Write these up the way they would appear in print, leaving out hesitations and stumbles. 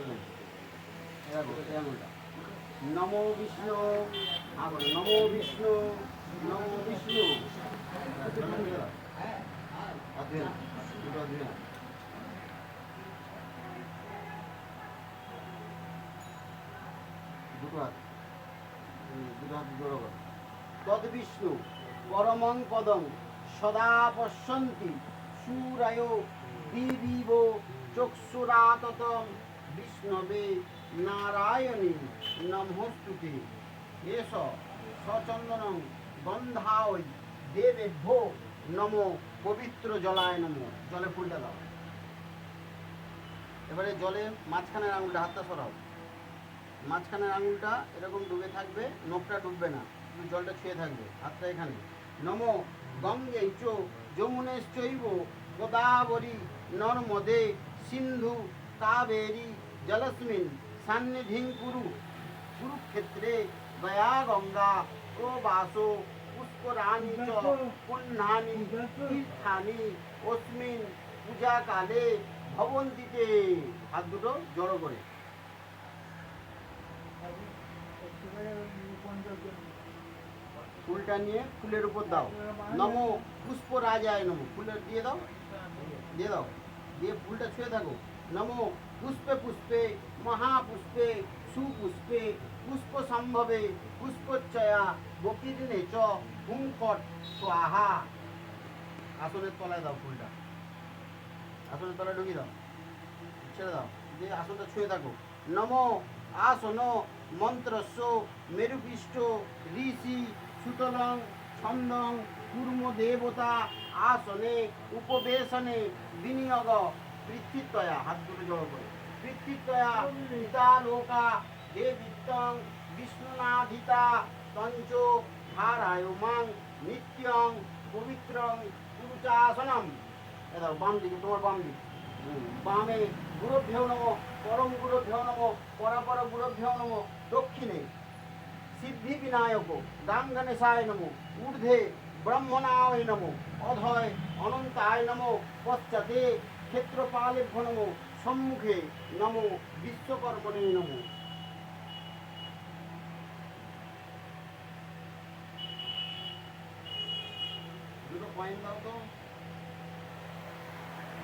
জল নেই। দেখো এই আঙুলটা নমো বিষ্ণু, নমো বিষ্ণু, নমো বিষ্ণু। তদ্বিষ্ণু পরমং পদং সদা পশ্যন্তি সুরায় দিবিব চক্ষুরাততম বিষ্ণবে নারায়ণী নমস্তুতে। এষ সচন্দনং গন্ধায় দেবেভ্যো নমো পবিত্র জলায় নমো। জলে ফুলটা দাও। এবারে জলে মাঝখানের আঙুলটা, হাতটা সরাও, মাঝখানের আঙুলটা এরকম ডুবে থাকবে, নখটা ডুববে না, জলটা ছুঁয়ে থাকবে, হাতটা এখানে। নমো গঙ্গে চ যমুনেশ্চৈব গোদাবরী নর্মদে সিন্ধু কাবেরী জলস্মিন সান্নিধিং কুরু। কুরুক্ষেত্রে গয়া গঙ্গা প্রবাসো পুষ্করাণি চ পুণ্যানি তীর্থানি অস্মিন পূজাকালে ভবন্তিতে। হাত দুটো জড়ো করে ফুলটা নিয়ে ফুলের উপর দাও। নমো পুষ্প রাজায় নমো। ফুলের দিয়ে দাও, দিয়ে দাও, দিয়ে ফুলটা ছুঁয়ে থাকো। নমো পুষ্পে পুষ্পে মহাপুষ্পে সুপুষ্পে পুষ্প সম্ভবে পুষ্পচ্ছয়া বকির্নে চ হুম ফট স্বাহা। আসনের তলায় দাও ফুলটা, আসনের তলায় ঢুকিয়ে দাও, ছেড়ে দাও, দিয়ে আসনটা ছুঁয়ে থাকো। নমো আসন মন্ত্রস্য মেরুপৃষ্ঠ ঋষি সুতলং ছন্দং কুর্ম দেবতা আসনে উপবেশনে বিনিয়োগ পৃথিত্বয়া। হাত দুটো জড়ো করে পৃথিত্বয়া পিতা লোকা দেবিত্বং বিষ্ণুনাধিতা তঞ্চ ধারায়মাং নিত্যং পবিত্রং পুরুচাসনম। দাও বাম দিকে, তোমার বাম দিকে। বামে গুরুভ্যো নমঃ, পরম গুরুভ্যো নমঃ, পরাপর গুরুভ্যো নমঃ। দক্ষিণে সিদ্ধি বিনায়ক দাম গণেশায় নমঃ, ঊর্ধ্বে ব্রহ্মণায় নমঃ, অধয় অনন্তায় নমঃ, পশ্চাতে ক্ষেত্রপালেভ্যো নমঃ, সম্মুখে নমঃ বিশ্বকর্মণে নমঃ। দুটো কয়েন দাও তো,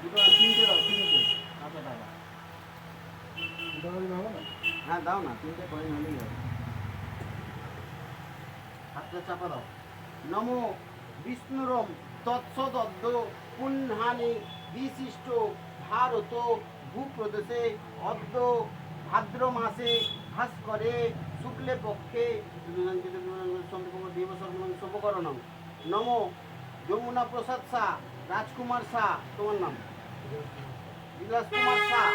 দুটো তিনটে দাও, তিনটে। আচ্ছা দাদা, হ্যাঁ দাও না, তিনটে কয়েন হলেই হবে। হাতটা চাপা দাও। নমো বিষ্ণুরম তৎসদদ্দ পুণ্যানি বিশিষ্ট ভারত ভূপ্রদেশে অদ্য ভাদ্র মাসে ভাস্করে শুক্লে পক্ষে শুভকরণম। নমো যমুনা প্রসাদ শাহ, রাজকুমার শাহ তোমার নাম, বিলাস কুমার শাহ,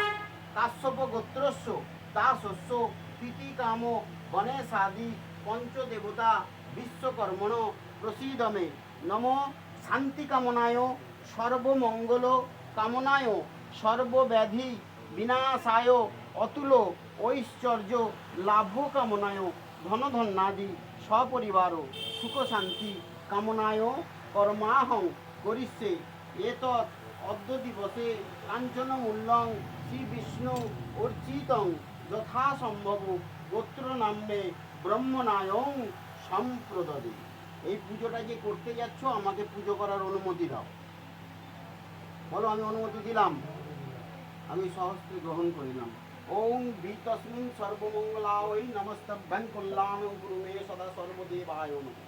কাশ্যপ গোত্রস্য দাসস্য প্রীতিকাম গণেশাদি পঞ্চদেবতা বিশ্বকর্মণ প্রসীদমে। নমো শান্তি কামনায় সর্বমঙ্গল কামনায় সর্বব্যাধি বিনাশায় অতুল ঐশ্বর্য লাভ কামনায় ধনধন্যাদি সপরিবার সুখ শান্তি কামনায় কর্মাহং করিষ্যে। এতৎ অদ্য দিবসে কাঞ্চন মূল্যং শ্রী বিষ্ণু অর্চিতং যথাসম্ভব গোত্র নাম্যে ব্রহ্মনায়ং সম্প্রদদে। এই পুজোটা যে করতে যাচ্ছ, আমাকে পুজো করার অনুমতি দাও। বলো আমি অনুমতি দিলাম, আমি সহস্রে গ্রহণ করিলাম। ওং বিতস্মিন সর্বমঙ্গলায় নমস্তভ্যং কল্যাণং কুরু মে সদা সর্বদেবায় নমঃ।